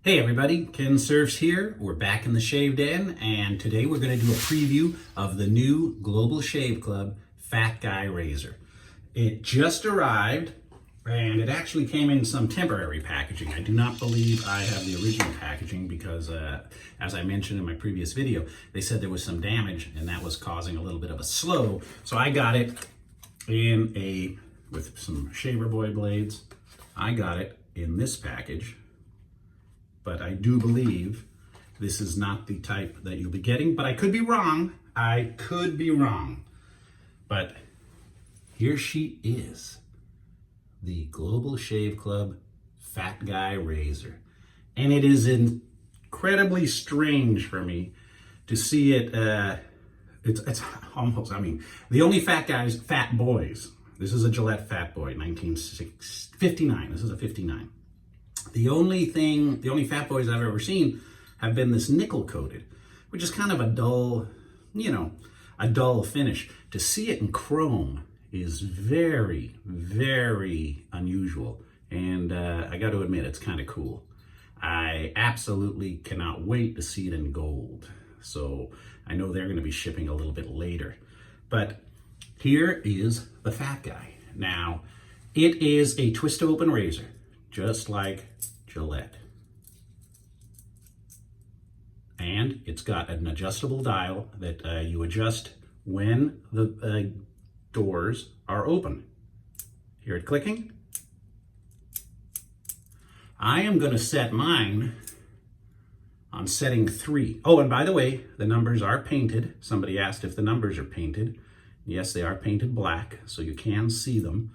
Hey everybody, Kensurfs here. We're back in the shave den, and today we're going to do a preview of the new Global Shave Club Fatguy Razor. It just arrived, and it actually came in some temporary packaging. I do not believe I have the original packaging because, as I mentioned in my previous video, they said there was some damage, and that was causing a little bit of a slow. So I got it with some Shaver Boy blades. I got it in this package. But I do believe this is not the type that you'll be getting, but I could be wrong. I could be wrong. But here she is, the Global Shave Club Fatguy Razor. And it is incredibly strange for me to see it, it's almost, the only fat boys. This is a Gillette Fatboy, 1959. This is a 59. The only Fat Boys I've ever seen have been this nickel coated, which is kind of a dull, a dull finish. To see it in chrome is very, very unusual. And I got to admit, it's kind of cool. I absolutely cannot wait to see it in gold. So I know they're going to be shipping a little bit later. But here is the Fatguy. Now, it is a twist open razor, just like Gillette. And it's got an adjustable dial that you adjust when the doors are open. Hear it clicking? I am going to set mine on setting 3. Oh, and by the way, the numbers are painted. Somebody asked if the numbers are painted. Yes, they are painted black, so you can see them.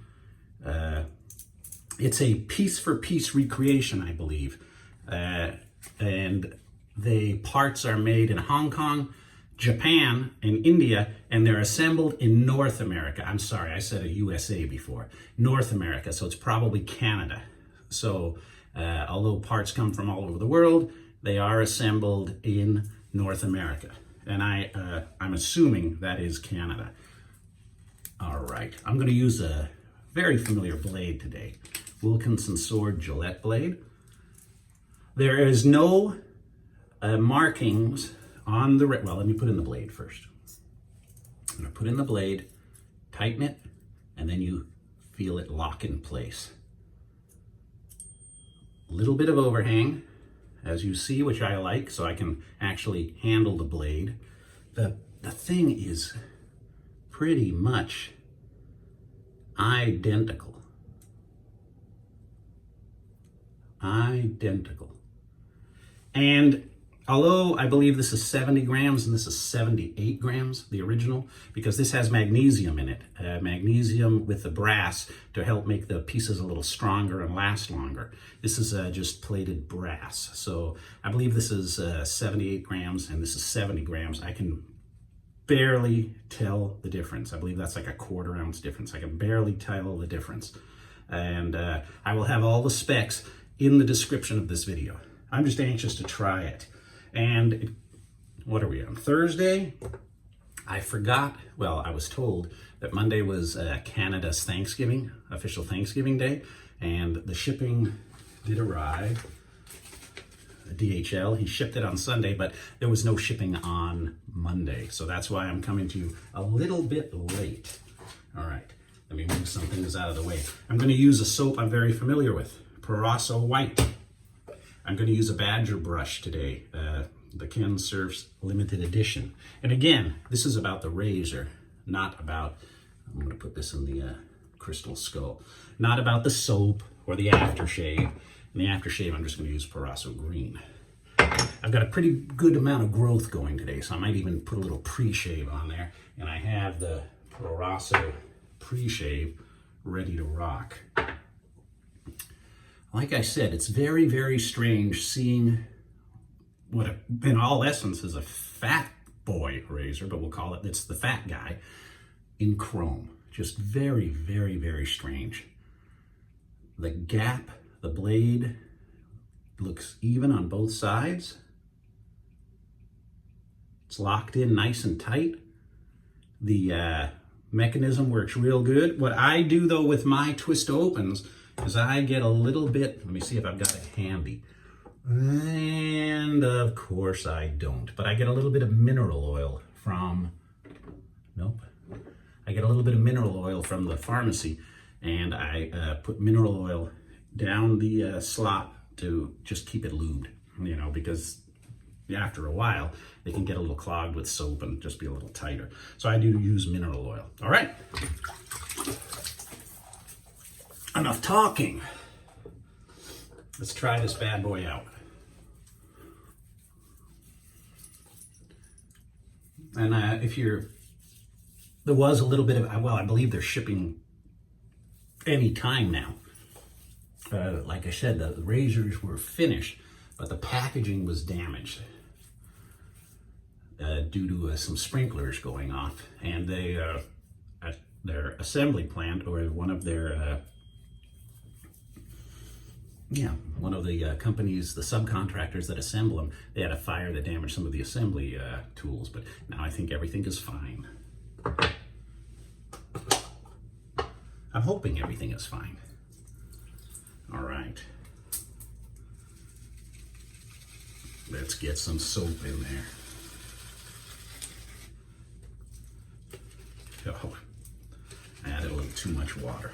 It's a piece-for-piece recreation, I believe. And the parts are made in Hong Kong, Japan, and India, and they're assembled in North America. I'm sorry, I said a USA before. North America, so it's probably Canada. So, although parts come from all over the world, they are assembled in North America. And I'm assuming that is Canada. All right, I'm going to use a very familiar blade today. Wilkinson Sword Gillette blade. There is no markings on the, well, let me put in the blade first. I'm going to put in the blade, tighten it, and then you feel it lock in place. A little bit of overhang, as you see, which I like, so I can actually handle the blade. The thing is pretty much identical. And although I believe this is 70 grams and this is 78 grams, the original, because this has magnesium in it, magnesium with the brass to help make the pieces a little stronger and last longer. This is just plated brass. So I believe this is 78 grams and this is 70 grams. I can barely tell the difference. I believe that's like a 1/4 ounce difference. I can barely tell the difference. And I will have all the specs in the description of this video. I'm just anxious to try it. And what are we on? Thursday? I forgot, well, I was told that Monday was Canada's Thanksgiving, official Thanksgiving Day, and the shipping did arrive. DHL, he shipped it on Sunday, but there was no shipping on Monday. So that's why I'm coming to you a little bit late. All right, let me move some things out of the way. I'm going to use a soap I'm very familiar with, Proraso White. I'm going to use a Badger brush today, the Kensurfs limited edition. And again, this is about the razor, not about, I'm going to put this in the crystal skull, not about the soap or the aftershave. In the aftershave, I'm just going to use Proraso Green. I've got a pretty good amount of growth going today, so I might even put a little pre-shave on there. And I have the Proraso pre-shave ready to rock. Like I said, it's very, very strange seeing what in all essence is a fat boy razor, but we'll call it, it's the Fatguy in chrome. Just very, very, very strange. The gap, the blade looks even on both sides. It's locked in nice and tight. The mechanism works real good. What I do though with my twist opens is I get a little bit, let me see if I've got it handy. And of course I don't, but I get a little bit of mineral oil from, nope. I get a little bit of mineral oil from the pharmacy, and I put mineral oil down the slot to just keep it lubed, you know, because after a while they can get a little clogged with soap and just be a little tighter. So I do use mineral oil. All right. Enough talking. Let's try this bad boy out. And there was a little bit of, well, I believe they're shipping any time now. Like I said, the razors were finished, but the packaging was damaged due to some sprinklers going off. And they, at their assembly plant, or one of their, one of the companies, the subcontractors that assemble them, they had a fire that damaged some of the assembly tools, but now I think everything is fine. I'm hoping everything is fine. All right. Let's get some soap in there. Oh, I added a little too much water.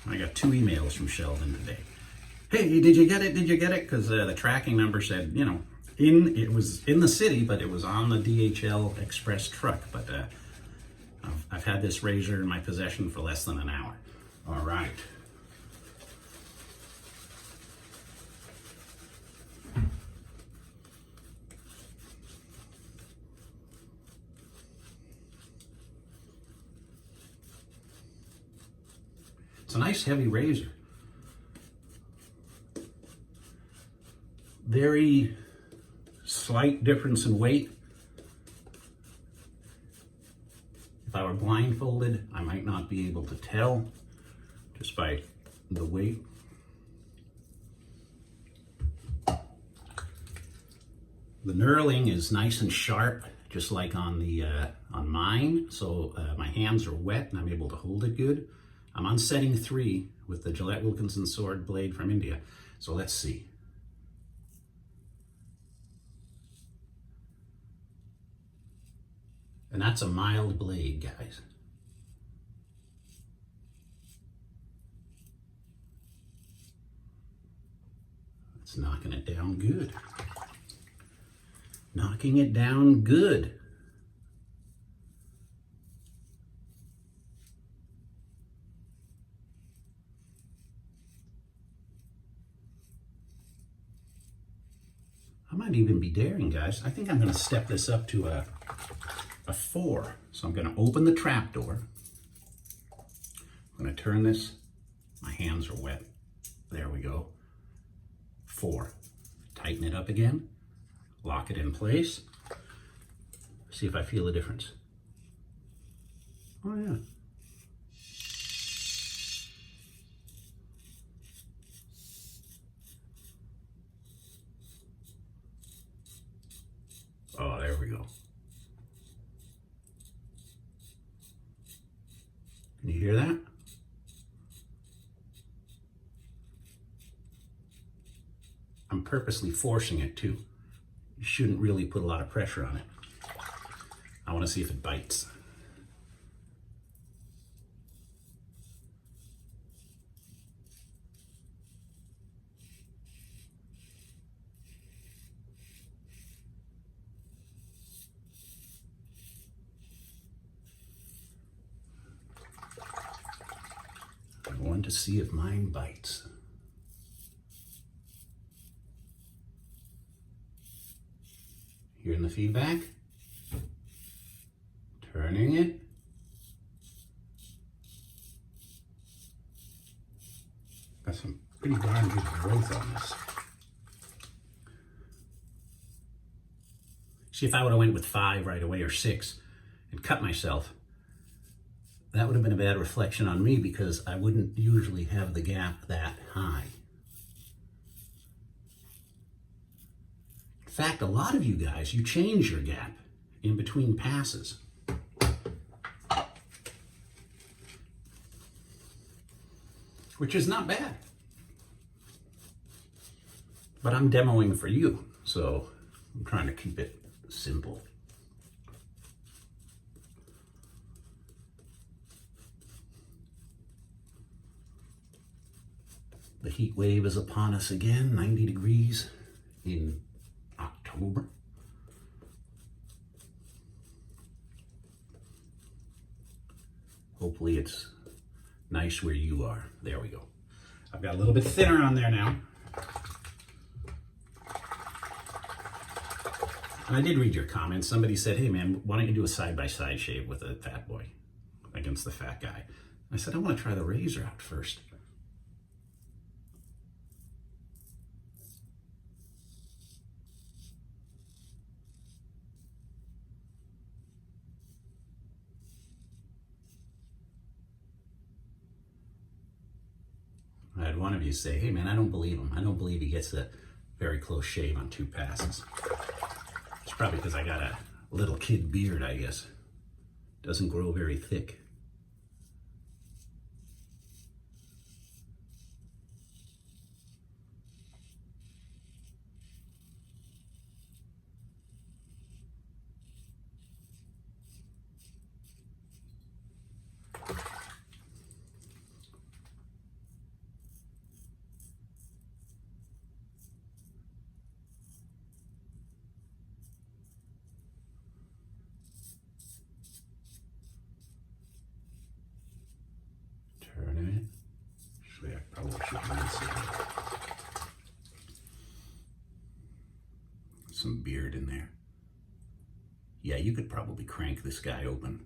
I got 2 emails from Sheldon today. Hey, did you get it? Did you get it? Because the tracking number said, you know, it was in the city, but it was on the DHL Express truck. But I've had this razor in my possession for less than an hour. All right. It's a nice heavy razor. Very slight difference in weight. If I were blindfolded, I might not be able to tell just by the weight. The knurling is nice and sharp, just like on the on mine. So my hands are wet and I'm able to hold it good. I'm on setting 3 with the Gillette Wilkinson sword blade from India. So let's see. And that's a mild blade, guys. It's knocking it down good. Knocking it down good. I might even be daring, guys. I think I'm going to step this up to a 4. So I'm going to open the trap door. I'm going to turn this. My hands are wet. There we go. 4. Tighten it up again. Lock it in place. See if I feel a difference. Oh, yeah. Oh, there we go. Can you hear that? I'm purposely forcing it too. You shouldn't really put a lot of pressure on it. I want to see if it bites. I want to see if mine bites. Hearing the feedback? Turning it. Got some pretty darn good growth on this. See, if I would have went with 5 right away or 6 and cut myself, that would have been a bad reflection on me because I wouldn't usually have the gap that high. In fact, a lot of you guys, you change your gap in between passes. which is not bad. But I'm demoing for you, so I'm trying to keep it simple. The heat wave is upon us again, 90 degrees in October. Hopefully it's nice where you are. There we go. I've got a little bit thinner on there now. And I did read your comments. Somebody said, hey man, why don't you do a side-by-side shave with a Fatboy against the fat guy? I said, I want to try the razor out first. I had one of you say, hey man, I don't believe him. I don't believe he gets a very close shave on 2 passes. It's probably because I got a little kid beard, I guess. Doesn't grow very thick. Turn it. Actually, I probably should rinse it. Some beard in there. Yeah, you could probably crank this guy open.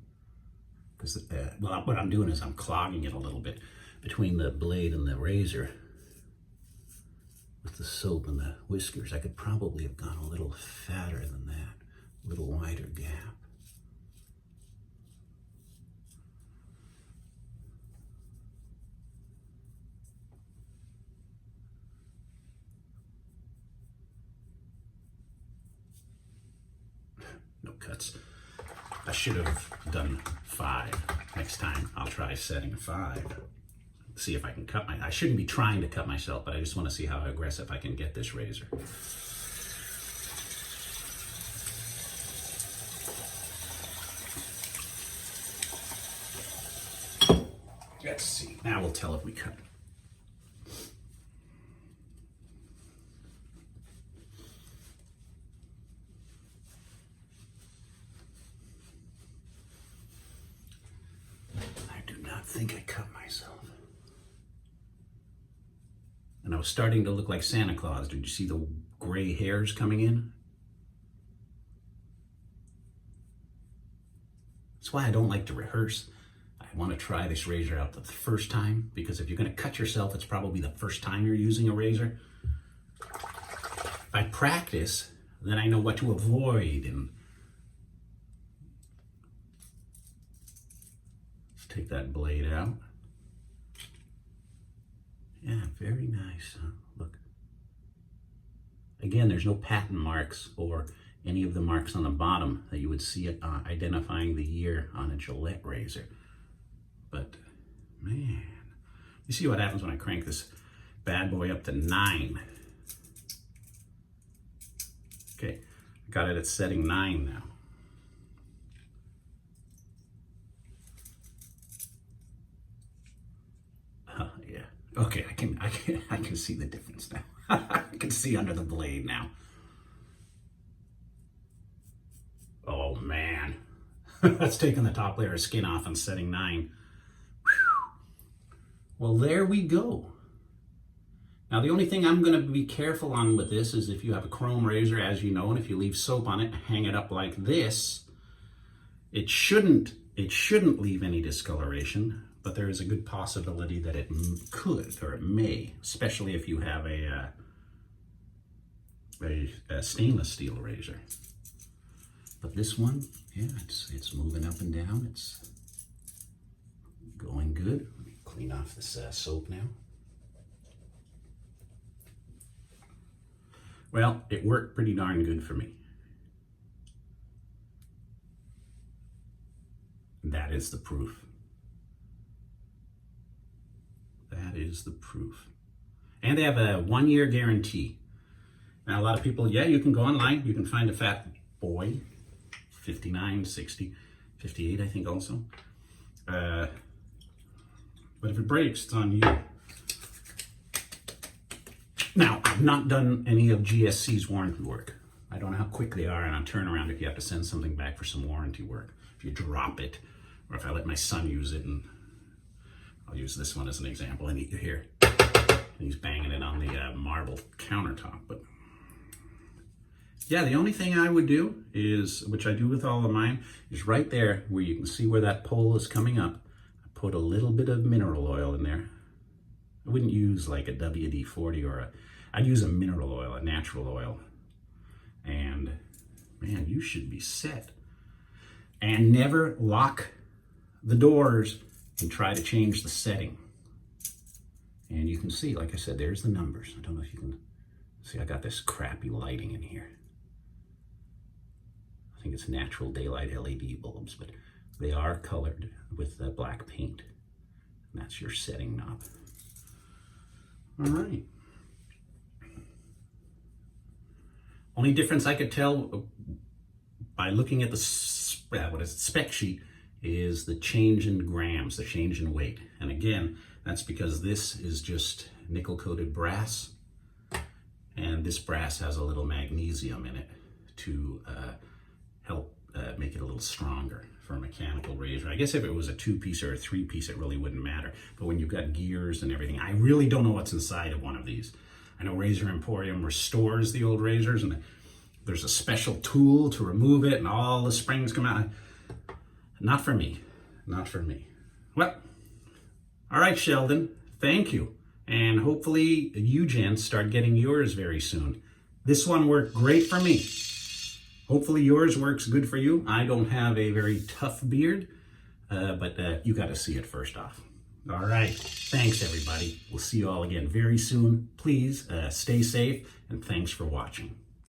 Because well, what I'm doing is I'm clogging it a little bit between the blade and the razor with the soap and the whiskers. I could probably have gone a little fatter than that, a little wider gap. No cuts. I should have done 5. Next time I'll try setting 5. See if I can cut I shouldn't be trying to cut myself, but I just want to see how aggressive I can get this razor. Let's see. Now we'll tell if we cut. I think I cut myself. And I was starting to look like Santa Claus. Did you see the gray hairs coming in? That's why I don't like to rehearse. I want to try this razor out the first time, because if you're going to cut yourself, it's probably the first time you're using a razor. If I practice, then I know what to avoid. And take that blade out. Yeah, very nice. Huh? Look. Again, there's no patent marks or any of the marks on the bottom that you would see identifying the year on a Gillette razor. But, man, you see what happens when I crank this bad boy up to 9. Okay, I got it at setting 9 now. Yeah. Okay, I can see the difference now. I can see under the blade now. Oh man, that's taking the top layer of skin off and setting 9. Whew. Well, there we go. Now the only thing I'm going to be careful on with this is if you have a chrome razor, as you know, and if you leave soap on it, hang it up like this, it shouldn't leave any discoloration. But there is a good possibility that it could, or it may, especially if you have a stainless steel razor. But this one, yeah, it's moving up and down. It's going good. Let me clean off this soap now. Well, it worked pretty darn good for me. That is the proof. That is is the proof. And they have a 1-year guarantee. Now, a lot of people, yeah, you can go online. You can find a Fatboy, 59, 60, 58, I think also. But if it breaks, it's on you. Now, I've not done any of GSC's warranty work. I don't know how quick they are on turnaround if you have to send something back for some warranty work. If you drop it, or if I let my son use it, and I'll use this one as an example, and here, he's banging it on the marble countertop. But yeah, the only thing I would do is, which I do with all of mine, is right there where you can see where that pole is coming up, I put a little bit of mineral oil in there. I wouldn't use like a WD-40 or I'd use a mineral oil, a natural oil. And man, you should be set. And never lock the doors and try to change the setting. And you can see, like I said, there's the numbers. I don't know if you can see, I got this crappy lighting in here. I think it's natural daylight LED bulbs, but they are colored with black paint. And that's your setting knob. All right. Only difference I could tell by looking at the spec sheet is the change in grams, the change in weight. And again, that's because this is just nickel-coated brass, and this brass has a little magnesium in it to help make it a little stronger for a mechanical razor. I guess if it was a 2-piece or a 3-piece, it really wouldn't matter. But when you've got gears and everything, I really don't know what's inside of one of these. I know Razor Emporium restores the old razors, and there's a special tool to remove it, and all the springs come out. Not for me. Not for me. Well, all right, Sheldon, thank you. And hopefully you gents start getting yours very soon. This one worked great for me. Hopefully yours works good for you. I don't have a very tough beard, but you got to see it first off. All right. Thanks, everybody. We'll see you all again very soon. Please stay safe, and thanks for watching.